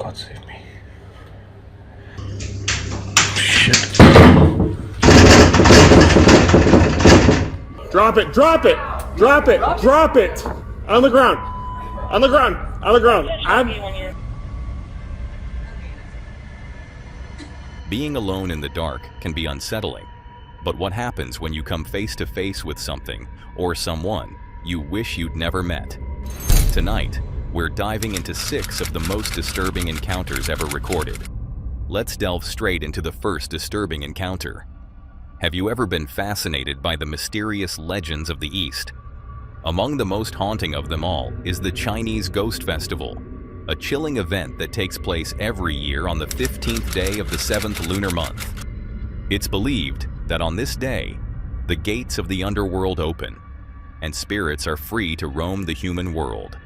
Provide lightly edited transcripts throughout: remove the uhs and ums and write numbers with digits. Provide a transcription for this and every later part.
God save me. Shit. Drop it, drop it, drop it, drop it. On the ground. On the ground. On the ground. Being alone in the dark can be unsettling. But what happens when you come face to face with something or someone you wish you'd never met? Tonight, we're diving into 6 of the most disturbing encounters ever recorded. Let's delve straight into the first disturbing encounter. Have you ever been fascinated by the mysterious legends of the East? Among the most haunting of them all is the Chinese Ghost Festival, a chilling event that takes place every year on the 15th day of the 7th lunar month. It's believed that on this day, the gates of the underworld open, and spirits are free to roam the human world.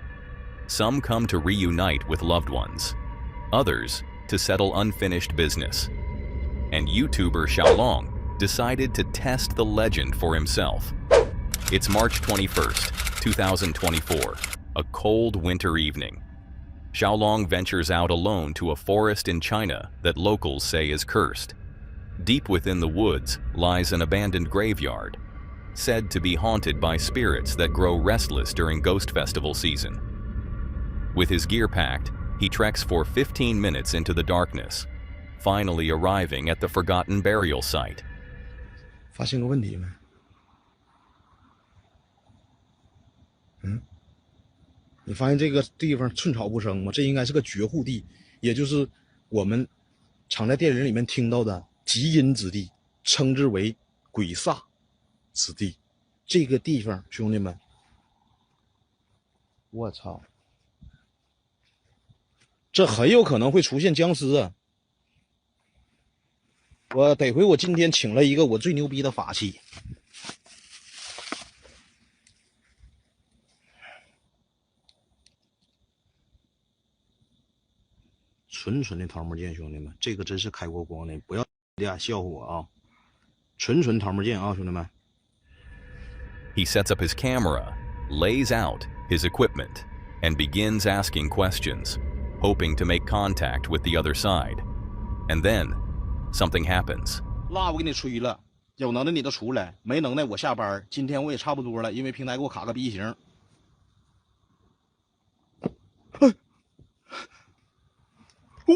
Some come to reunite with loved ones, others to settle unfinished business. And YouTuber Xiaolong decided to test the legend for himself. It's March 21st, 2024, a cold winter evening. Xiaolong ventures out alone to a forest in China that locals say is cursed. Deep within the woods lies an abandoned graveyard, said to be haunted by spirits that grow restless during Ghost Festival season. With his gear packed, he treks for 15 minutes into the darkness, finally arriving at the forgotten burial site. 发现个问题没？你发现这个地方寸草不生吗？这应该是个绝户地，也就是我们常在电影里面听到的极阴之地，称之为鬼煞之地。这个地方，兄弟们，我操，这很有可能会出现僵尸啊！我得亏我今天请了一个我最牛逼的法器。纯纯的桃木剑，兄弟们，这个真是开过光的，不要笑话我啊！纯纯桃木剑啊，兄弟们。He sets up his camera, lays out his equipment, and begins asking questions, hoping to make contact with the other side. And then, something happens. 蜡我给你吹了，有能耐你就出来，没能耐我下班。今天我也差不多了，因为平台给我卡个 B 型。我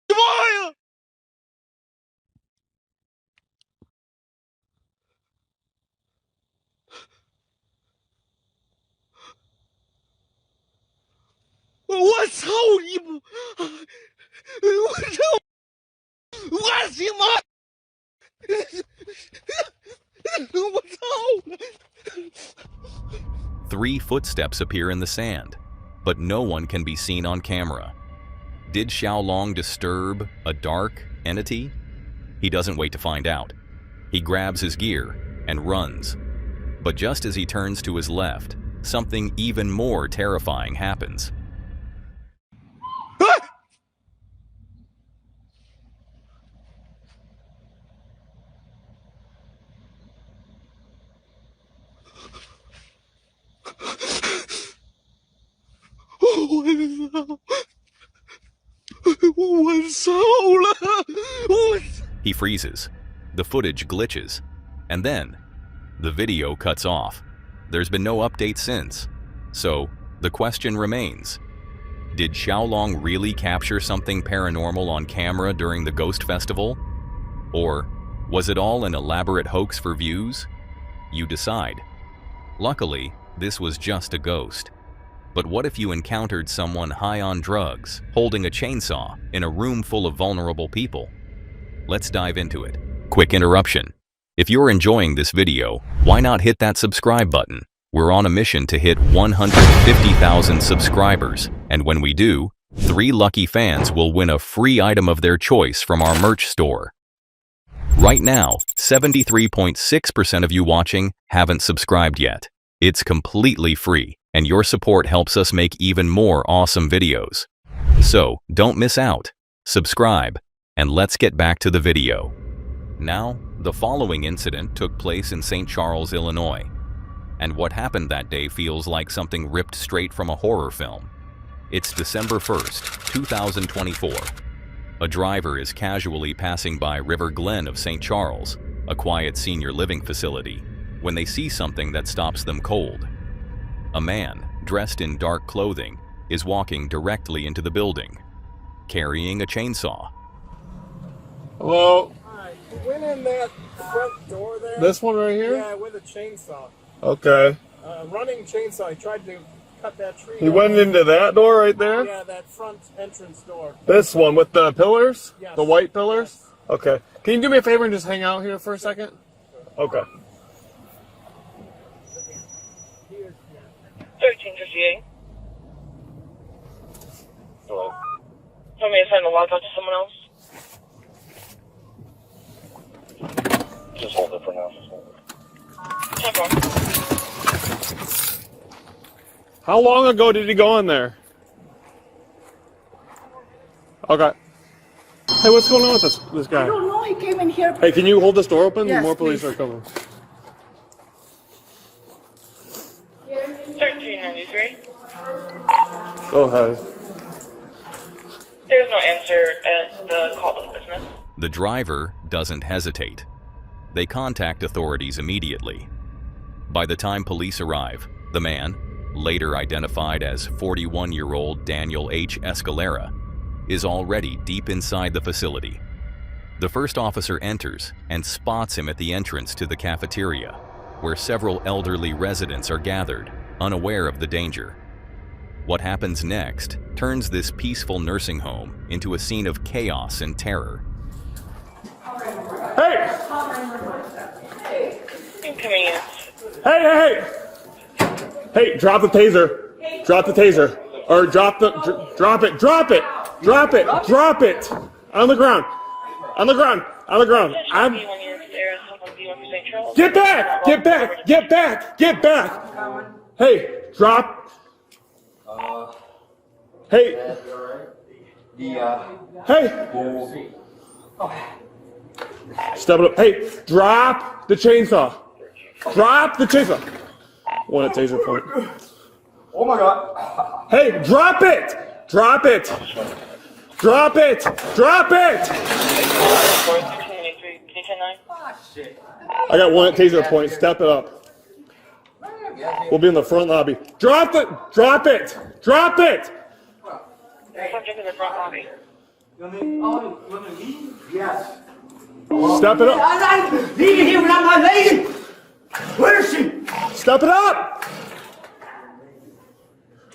的妈呀！我操你妈！我操！我的妈！我操！3 footsteps appear in the sand, but no one can be seen on camera. Did Xiaolong disturb a dark entity? He doesn't wait to find out. He grabs his gear and runs. But just as he turns to his left, something even more terrifying happens. He freezes. The footage glitches. And then, the video cuts off. There's been no update since. So, the question remains. Did Xiaolong really capture something paranormal on camera during the Ghost Festival? Or was it all an elaborate hoax for views? You decide. Luckily, this was just a ghost. But what if you encountered someone high on drugs, holding a chainsaw, in a room full of vulnerable people? Let's dive into it. Quick interruption. If you're enjoying this video, why not hit that subscribe button? We're on a mission to hit 150,000 subscribers, and when we do, 3 lucky fans will win a free item of their choice from our merch store. Right now, 73.6% of you watching haven't subscribed yet. It's completely free, and your support helps us make even more awesome videos. So, don't miss out. Subscribe, and let's get back to the video. Now, the following incident took place in St. Charles, Illinois. And what happened that day feels like something ripped straight from a horror film. It's December 1st, 2024. A driver is casually passing by River Glen of St. Charles, a quiet senior living facility, when they see something that stops them cold. A man, dressed in dark clothing, is walking directly into the building, carrying a chainsaw. Hello? Hi, you went in that front door there? This one right here? Yeah, with a chainsaw. Okay. Running chainsaw. He tried to cut that tree. He went into that door right there? Yeah, that front entrance door. This one with the pillars? Yes. The white pillars? Yes. Okay. Can you do me a favor and just hang out here for a second? Okay. 1358. Hello. Tell me to send the lockout to someone else. Just hold it for now. How long ago did he go in there? Okay. Hey, what's going on with this guy? I don't know, he came in here. Hey, can you hold this door open? Yes, More police please. are coming. 1393. Go ahead. There's no answer at the call of business. The driver doesn't hesitate. They contact authorities immediately. By the time police arrive, the man, later identified as 41-year-old Daniel H. Escalera, is already deep inside the facility. The first officer enters and spots him at the entrance to the cafeteria, where several elderly residents are gathered, unaware of the danger. What happens next turns this peaceful nursing home into a scene of chaos and terror. Hey! Inconvenience. Hey! Hey, drop the taser. Drop the taser. Or drop it. Drop it. Drop it. On the ground. On the ground. Get back! Hey, drop. Hey. Hey. Step it up. Hey, drop the chainsaw. One at taser point. Oh my god. Hey, drop it! I got one at taser point. Step it up. We'll be in the front lobby. Drop it! Subject in the front lobby. Yes. Step it up. I'm leaving here without my lady. Where is she? Step it up!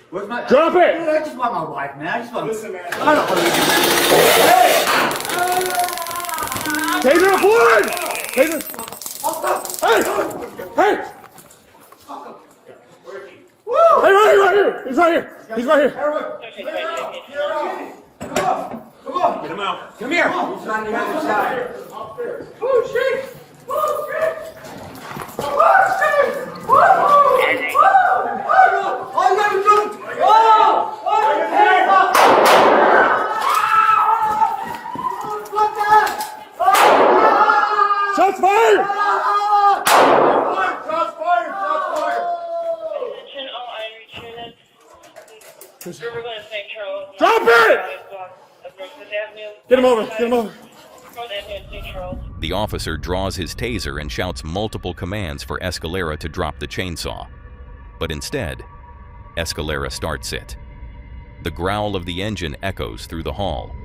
Where's my? Drop it! Dude, I just want my wife, man. I just want. Listen, man. I don't want to. Taser up one! Taser. Hey! Hey, right here! He's right here! Come on. Get him out. Come here. He's on the other side. Oh shit! Shots fired! Attention all Irish units. River Glen, St. Charles. Drop it! Get him over. North Avenue, St. Charles. The officer draws his taser and shouts multiple commands for Escalera to drop the chainsaw. But instead, Escalera starts it. The growl of the engine echoes through the hall.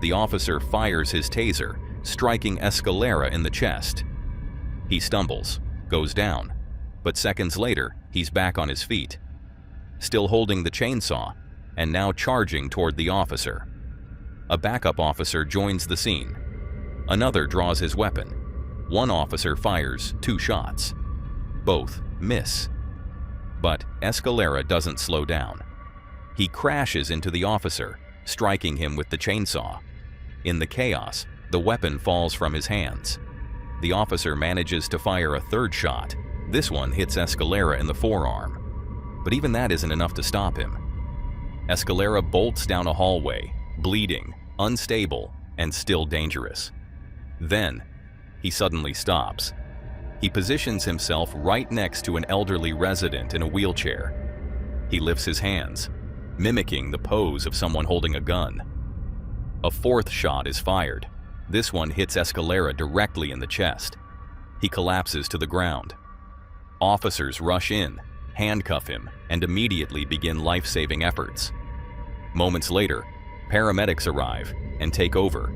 The officer fires his taser, striking Escalera in the chest. He stumbles, goes down, but seconds later, he's back on his feet, still holding the chainsaw and now charging toward the officer. A backup officer joins the scene. Another draws his weapon. One officer fires 2 shots. Both miss. But Escalera doesn't slow down. He crashes into the officer, striking him with the chainsaw. In the chaos, the weapon falls from his hands. The officer manages to fire a 3rd shot. This one hits Escalera in the forearm. But even that isn't enough to stop him. Escalera bolts down a hallway, bleeding, unstable, and still dangerous. Then, he suddenly stops. He positions himself right next to an elderly resident in a wheelchair. He lifts his hands. mimicking the pose of someone holding a gun. A fourth shot is fired. This one hits Escalera directly in the chest. He collapses to the ground. Officers rush in, handcuff him, and immediately begin life-saving efforts. Moments later, paramedics arrive and take over.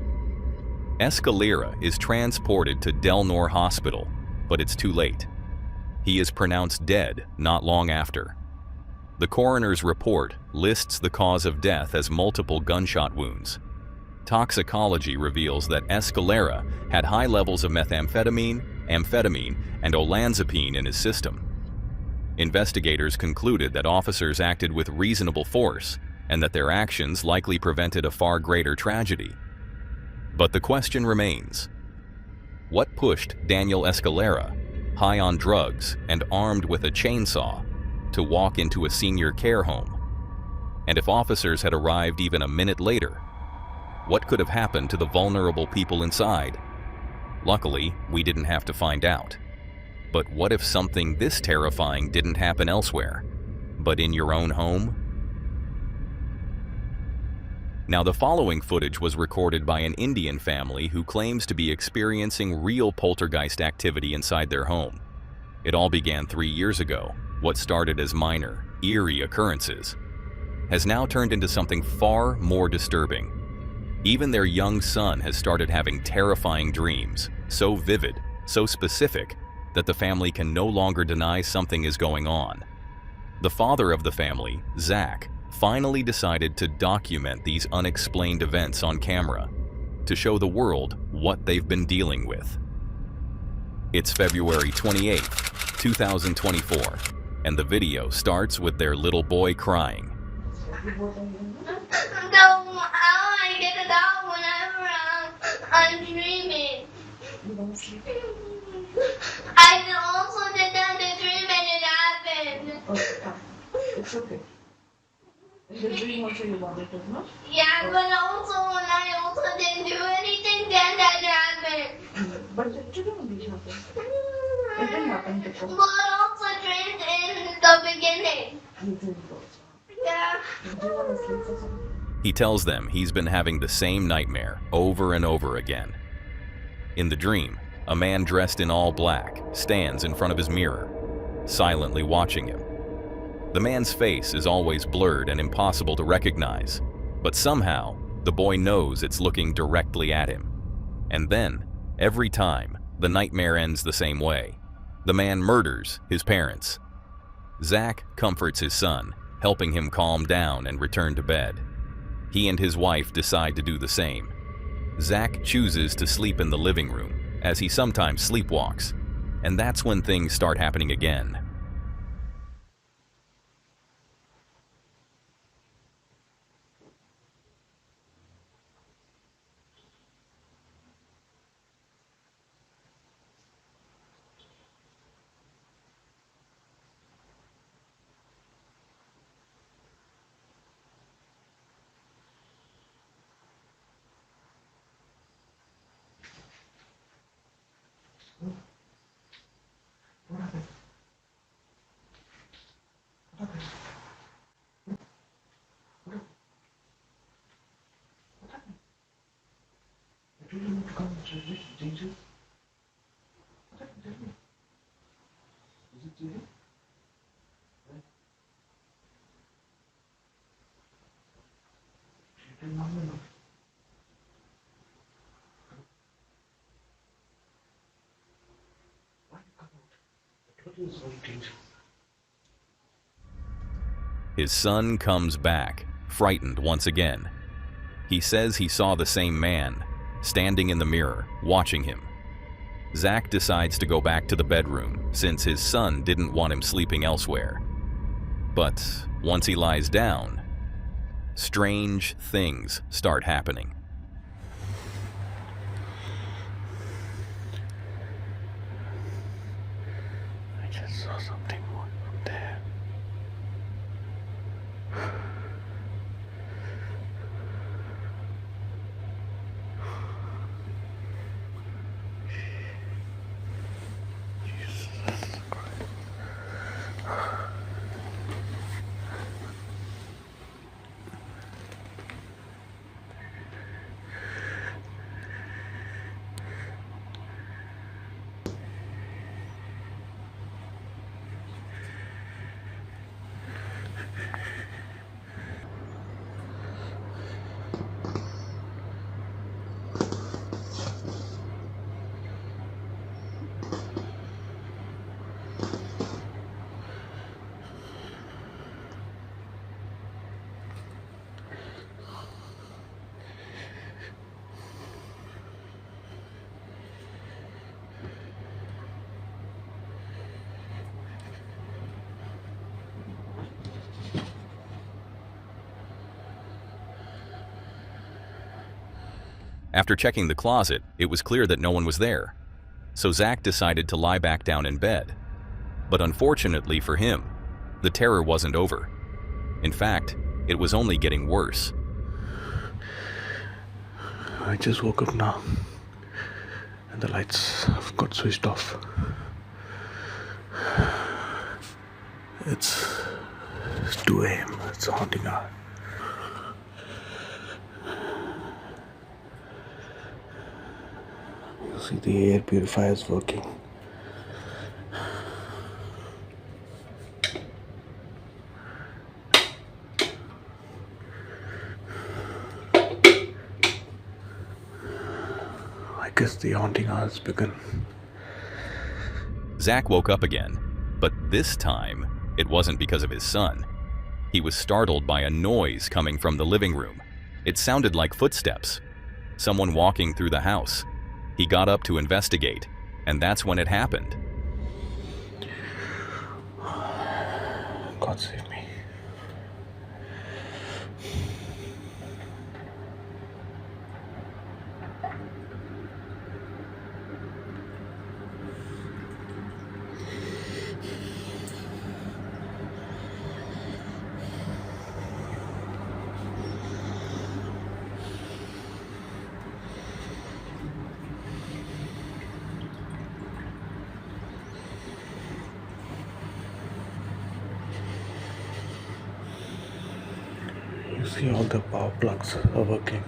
Escalera is transported to Del Nor Hospital, but it's too late. He is pronounced dead not long after. The coroner's report lists the cause of death as multiple gunshot wounds. Toxicology reveals that Escalera had high levels of methamphetamine, amphetamine, and olanzapine in his system. Investigators concluded that officers acted with reasonable force and that their actions likely prevented a far greater tragedy. But the question remains: what pushed Daniel Escalera, high on drugs and armed with a chainsaw, to walk into a senior care home? And if officers had arrived even a minute later, what could have happened to the vulnerable people inside? Luckily, we didn't have to find out. But what if something this terrifying didn't happen elsewhere, but in your own home? Now, the following footage was recorded by an Indian family who claims to be experiencing real poltergeist activity inside their home. It all began 3 years ago. What started as minor, eerie occurrences has now turned into something far more disturbing. Even their young son has started having terrifying dreams, so vivid, so specific, that the family can no longer deny something is going on. The father of the family, Zach, finally decided to document these unexplained events on camera to show the world what they've been dealing with. It's February 28th, 2024, and the video starts with their little boy crying. How I get it out whenever I'm dreaming. I also did that in the dream and it happened. It's okay. The dream also you wanted to know? Yeah, but also when I also didn't do anything, then that happened. But it shouldn't be happened. It didn't happen before. But I also dreamed in the beginning. You dreamed also. Yeah. Do you want to sleep or something? He tells them he's been having the same nightmare over and over again. In the dream, a man dressed in all black stands in front of his mirror, silently watching him. The man's face is always blurred and impossible to recognize, but somehow the boy knows it's looking directly at him. And then, every time, the nightmare ends the same way. The man murders his parents. Zach comforts his son, helping him calm down and return to bed. He and his wife decide to do the same. Zach chooses to sleep in the living room, as he sometimes sleepwalks, and that's when things start happening again. Do you want to come to Jesus? What happened? Tell me. Is it Jesus? You tell Mama no. Why come out? I told you it's very dangerous. His son comes back, frightened once again. He says he saw the same man, standing in the mirror, watching him. Zach decides to go back to the bedroom, since his son didn't want him sleeping elsewhere. But once he lies down, strange things start happening. I just saw something more up there. After checking the closet, it was clear that no one was there. So Zach decided to lie back down in bed. But unfortunately for him, the terror wasn't over. In fact, it was only getting worse. I just woke up now and the lights have got switched off. It's 2 a.m. It's a haunting hour. You see the air purifier is working. I guess the haunting hour has begun. Zach woke up again, but this time, it wasn't because of his son. He was startled by a noise coming from the living room. It sounded like footsteps. Someone walking through the house. He got up to investigate, and that's when it happened. God save me. You see all the power plugs are working.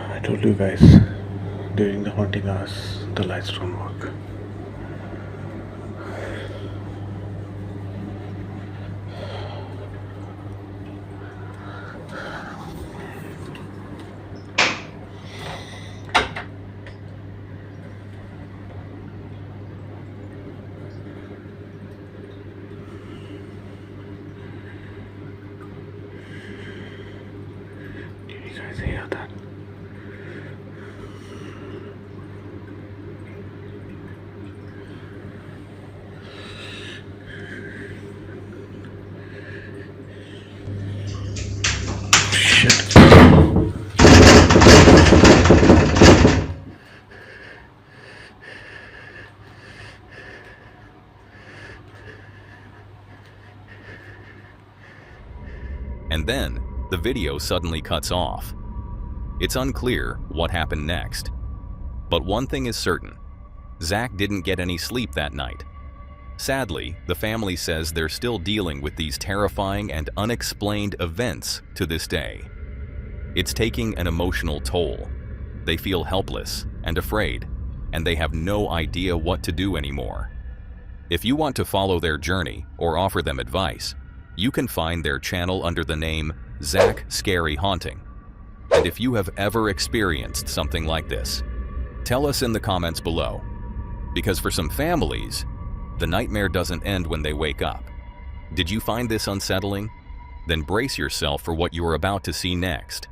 I told you guys, during the haunting hours, the lights don't work. Did you guys hear that? Shit. And then, the video suddenly cuts off. It's unclear what happened next. But one thing is certain. Zach didn't get any sleep that night. Sadly, the family says they're still dealing with these terrifying and unexplained events to this day. It's taking an emotional toll. They feel helpless and afraid, and they have no idea what to do anymore. If you want to follow their journey or offer them advice, you can find their channel under the name Zach Scary Haunting. And if you have ever experienced something like this, tell us in the comments below. Because for some families, the nightmare doesn't end when they wake up. Did you find this unsettling? Then brace yourself for what you are about to see next.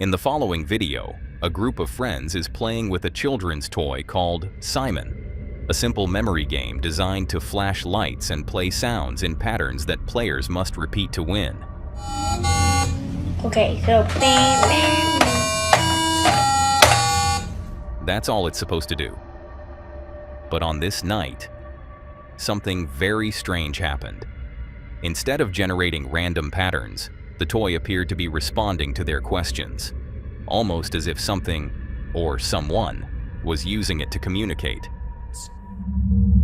In the following video, a group of friends is playing with a children's toy called Simon, a simple memory game designed to flash lights and play sounds in patterns that players must repeat to win. Okay, so That's all it's supposed to do. But on this night, something very strange happened. Instead of generating random patterns, the toy appeared to be responding to their questions, almost as if something, or someone, was using it to communicate.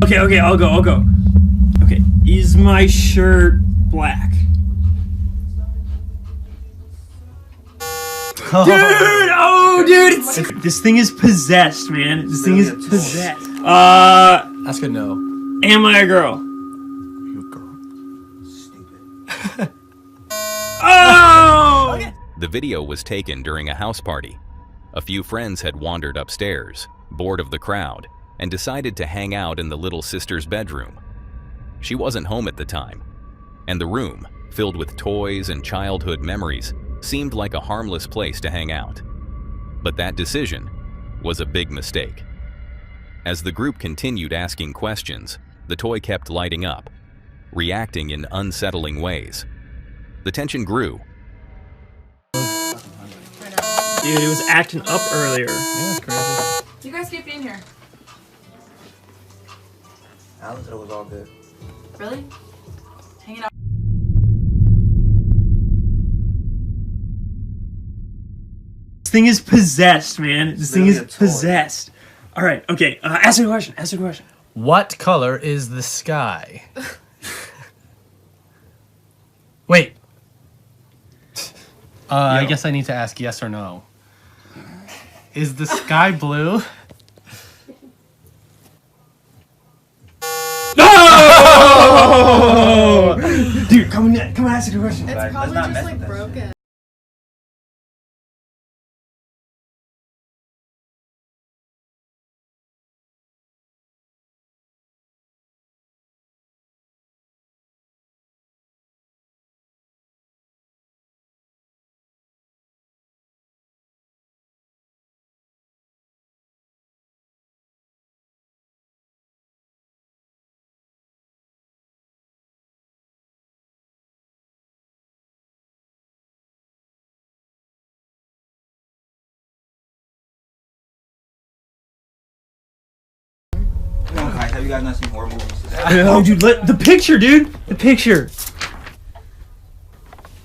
Okay, I'll go. Okay, is my shirt black? Dude, it's, this thing is possessed, man. This thing is possessed. Ask her no. Am I a girl? You girl. Stupid. Oh! Okay. The video was taken during a house party. A few friends had wandered upstairs, bored of the crowd, and decided to hang out in the little sister's bedroom. She wasn't home at the time, and the room, filled with toys and childhood memories, seemed like a harmless place to hang out. But that decision was a big mistake. As the group continued asking questions, the toy kept lighting up, reacting in unsettling ways. The tension grew. Dude, it was acting up earlier. Yeah, crazy. You guys keep being here. Alan said it was all good. Really? Hanging out. This thing is possessed, man. This thing is Literally a toy. possessed. All right, okay. Ask a question. Ask a question. What color is the sky? Wait. I guess I need to ask yes or no. Is the sky blue? No! Dude, come on, ask a question. It's probably just like broken. Come on, guys. Have you guys not seen horror movies today? Oh, dude, the picture, dude. The picture.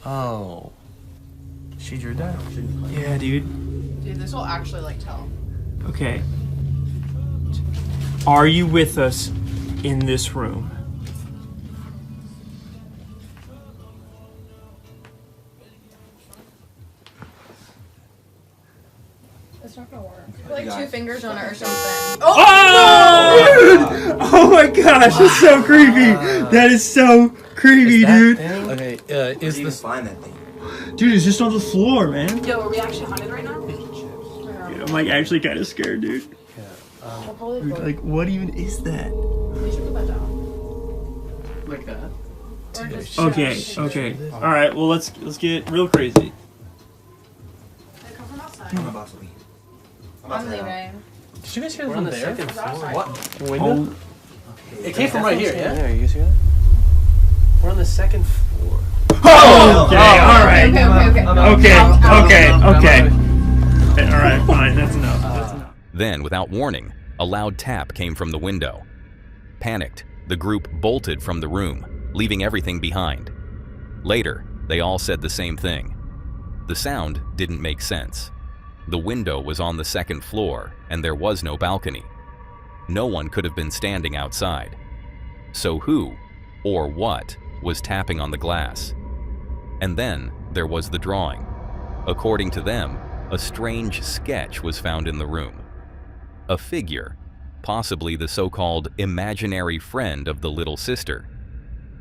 Oh. She drew that? Yeah, dude. Dude, this will actually like tell. Okay. Are you with us in this room? It's not gonna work. Put like 2 fingers on it or something. Oh, dude! Oh my gosh, that's so creepy. That is so creepy, dude. Okay, is Did you this... find that thing? Dude, it's just on the floor, man. Yo, are we actually haunted right now? Dude, I'm like actually kind of scared, dude. Dude, like, what even is that? We should put that down. Like that? Or just Okay, okay. All right, well let's get real crazy. They come from outside. I'm about to leave. I'm leaving. Did you guys hear that from there? What? Window? It came from right here, yeah? Yeah, you see that? We're on the second floor. Oh, okay, all right. Okay. All right, fine. That's enough. That's enough. Then, without warning, a loud tap came from the window. Panicked, the group bolted from the room, leaving everything behind. Later, they all said the same thing. The sound didn't make sense. The window was on the second floor, and there was no balcony. No one could have been standing outside. So who, or what, was tapping on the glass? And then there was the drawing. According to them, a strange sketch was found in the room. A figure, possibly the so-called imaginary friend of the little sister.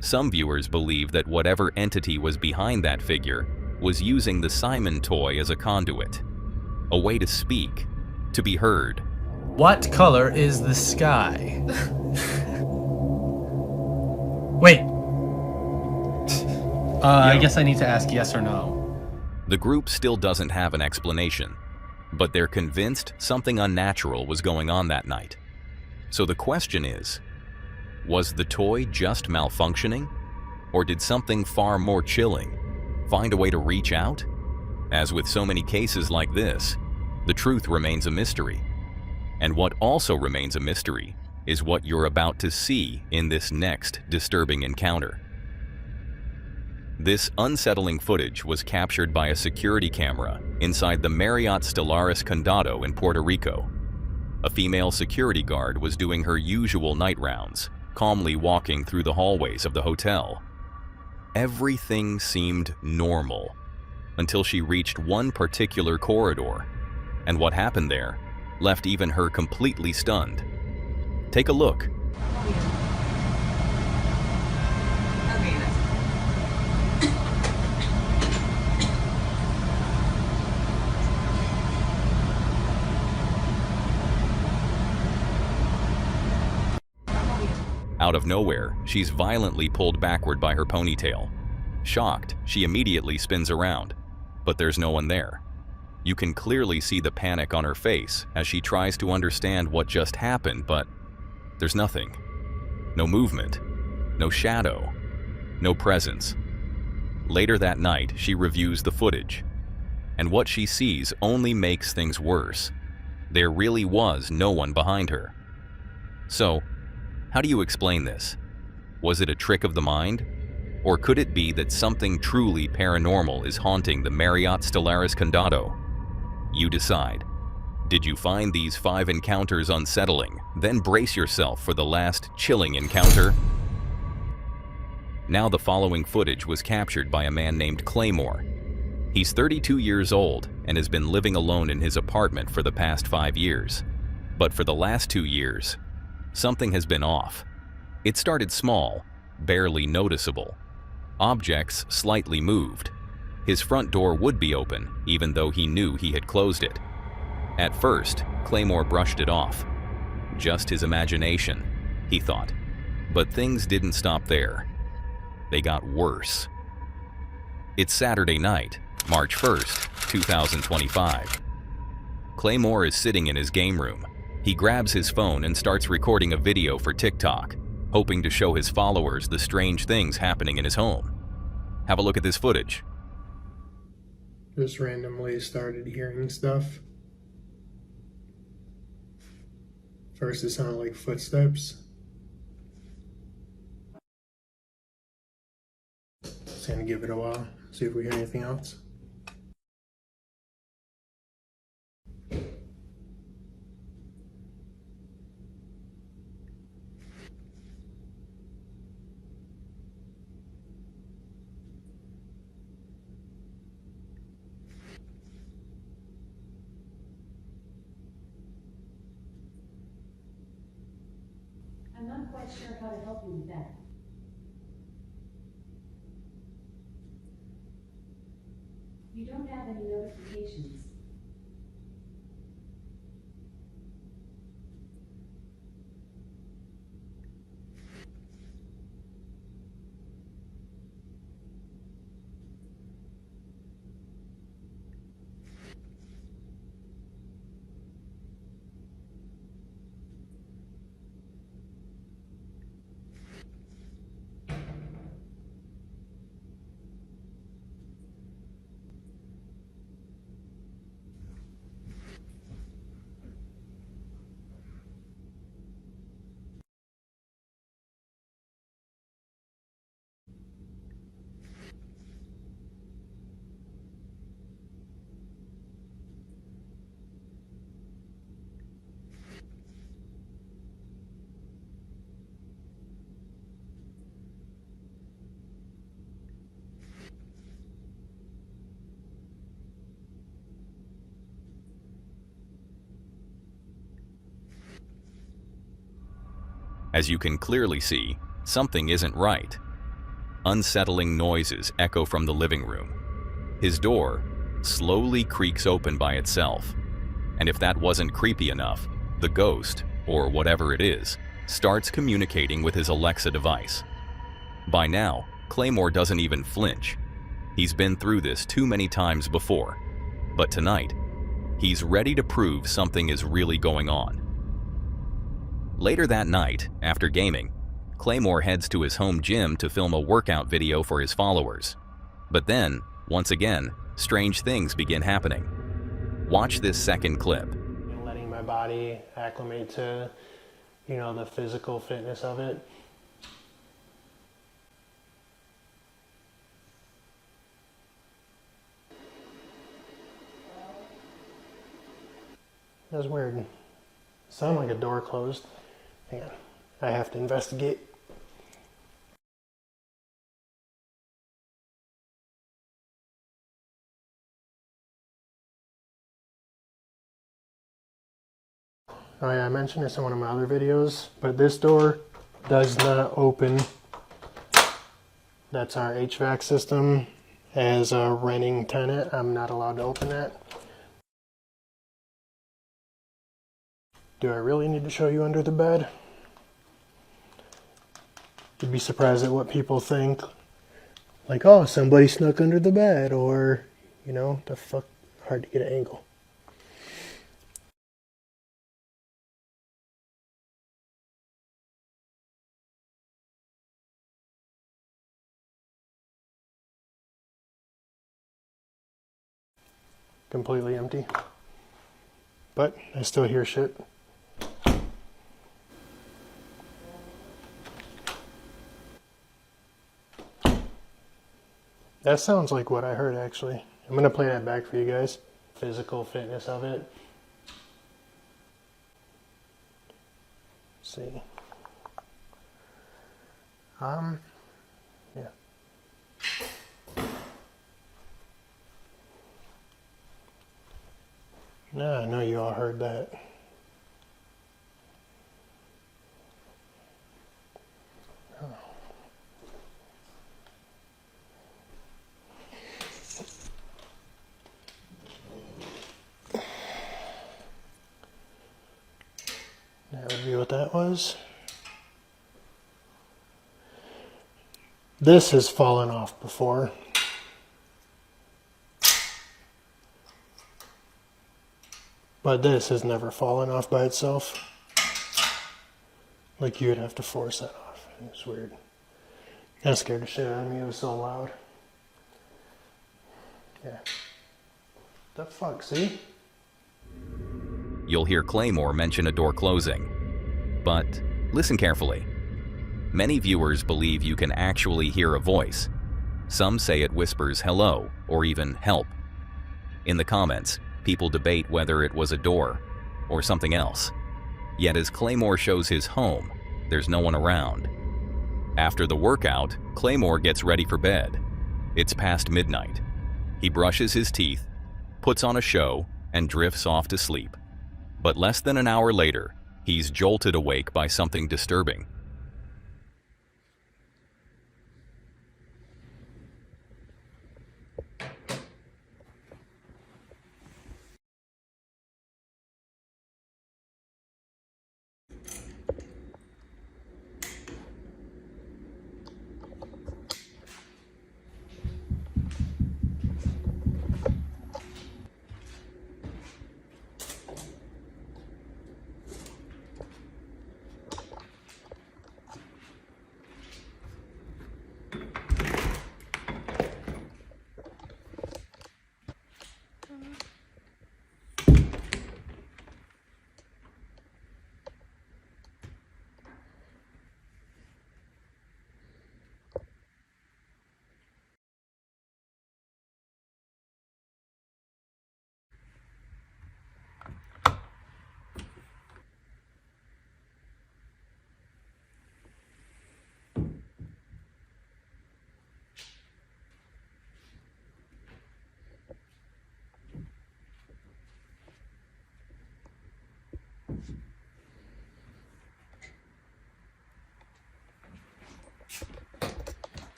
Some viewers believe that whatever entity was behind that figure was using the Simon toy as a conduit, a way to speak, to be heard. What color is the sky? Wait. I guess I need to ask yes or no. The group still doesn't have an explanation, but they're convinced something unnatural was going on that night. So the question is, was the toy just malfunctioning? Or did something far more chilling find a way to reach out? As with so many cases like this, the truth remains a mystery. And what also remains a mystery is what you're about to see in this next disturbing encounter. This unsettling footage was captured by a security camera inside the Marriott Stellaris Condado in Puerto Rico. A female security guard was doing her usual night rounds, calmly walking through the hallways of the hotel. Everything seemed normal until she reached one particular corridor, and what happened there left even her completely stunned. Take a look Out of nowhere, she's violently pulled backward by her ponytail. Shocked, she immediately spins around, but there's no one there. You can clearly see the panic on her face as she tries to understand what just happened, but there's nothing. No movement, no shadow, no presence. Later that night, she reviews the footage, and what she sees only makes things worse. There really was no one behind her. So, how do you explain this? Was it a trick of the mind? Or could it be that something truly paranormal is haunting the Marriott Stellaris Condado? You decide. Did you find these 5 encounters unsettling? Then brace yourself for the last chilling encounter. Now the following footage was captured by a man named Claymore. He's 32 years old and has been living alone in his apartment for the past 5 years. But for the last 2 years, something has been off. It started small, barely noticeable. Objects slightly moved. His front door would be open, even though he knew he had closed it. At first, Claymore brushed it off. Just his imagination, he thought. But things didn't stop there. They got worse. It's Saturday night, March 1st, 2025. Claymore is sitting in his game room. He grabs his phone and starts recording a video for TikTok, hoping to show his followers the strange things happening in his home. Have a look at this footage. Just randomly started hearing stuff. First it sounded like footsteps. Just gonna give it a while, see if we hear anything else. I'm not quite sure how to help you with that. You don't have any notifications. As you can clearly see, something isn't right. Unsettling noises echo from the living room. His door slowly creaks open by itself. And if that wasn't creepy enough, the ghost, or whatever it is, starts communicating with his Alexa device. By now, Claymore doesn't even flinch. He's been through this too many times before. But tonight, he's ready to prove something is really going on. Later that night, after gaming, Claymore heads to his home gym to film a workout video for his followers. But then, once again, strange things begin happening. Watch this second clip. Letting my body acclimate to, the physical fitness of it. That's weird. It sounded like a door closed. Hang on. I have to investigate. Oh yeah, I mentioned this in one of my other videos, but this door does not open. That's our HVAC system. As a renting tenant, I'm not allowed to open that. Do I really need to show you under the bed? You'd be surprised at what people think. Like, oh, somebody snuck under the bed, or, you know, the fuck, hard to get an angle. Completely empty. But I still hear shit. That sounds like what I heard, actually. I'm gonna play that back for you guys. Physical fitness of it. Let's see. Yeah. No, I know you all heard that. Oh. That would be what that was. This has fallen off before. But this has never fallen off by itself. Like you would have to force that off. It's weird. That scared the shit out of me. It was so loud. Yeah. The fuck, see? You'll hear Claymore mention a door closing. But listen carefully. Many viewers believe you can actually hear a voice. Some say it whispers hello or even help. In the comments, people debate whether it was a door or something else. Yet as Claymore shows his home, there's no one around. After the workout, Claymore gets ready for bed. It's past midnight. He brushes his teeth, puts on a show, and drifts off to sleep. But less than an hour later, he's jolted awake by something disturbing.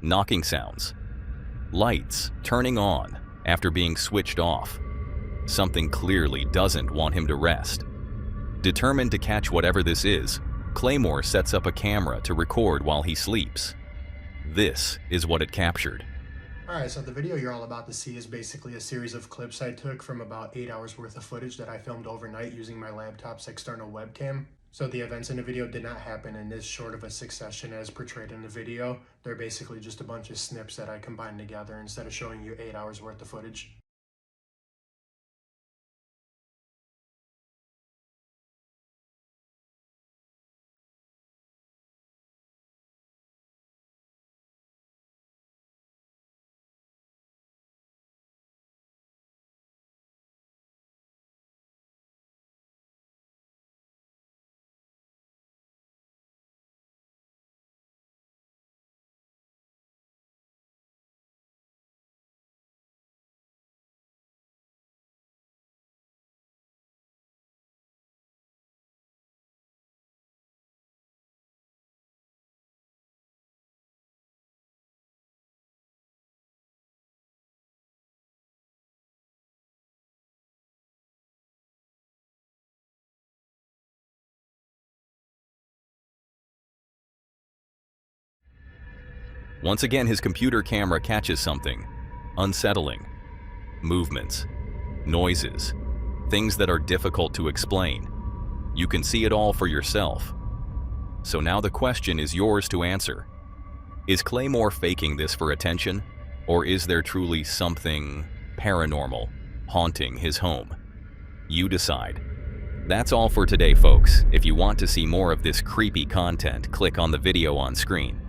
Knocking sounds. Lights turning on after being switched off. Something clearly doesn't want him to rest. Determined to catch whatever this is, Claymore sets up a camera to record while he sleeps. This is what it captured. Alright, so the video you're all about to see is basically a series of clips I took from about 8 hours worth of footage that I filmed overnight using my laptop's external webcam. So the events in the video did not happen in this short of a succession as portrayed in the video. They're basically just a bunch of snips that I combined together instead of showing you 8 hours worth of footage. Once again, his computer camera catches something unsettling. Movements, noises, things that are difficult to explain. You can see it all for yourself. So now the question is yours to answer. Is Claymore faking this for attention? Or is there truly something paranormal haunting his home? You decide. That's all for today, folks. If you want to see more of this creepy content, click on the video on screen.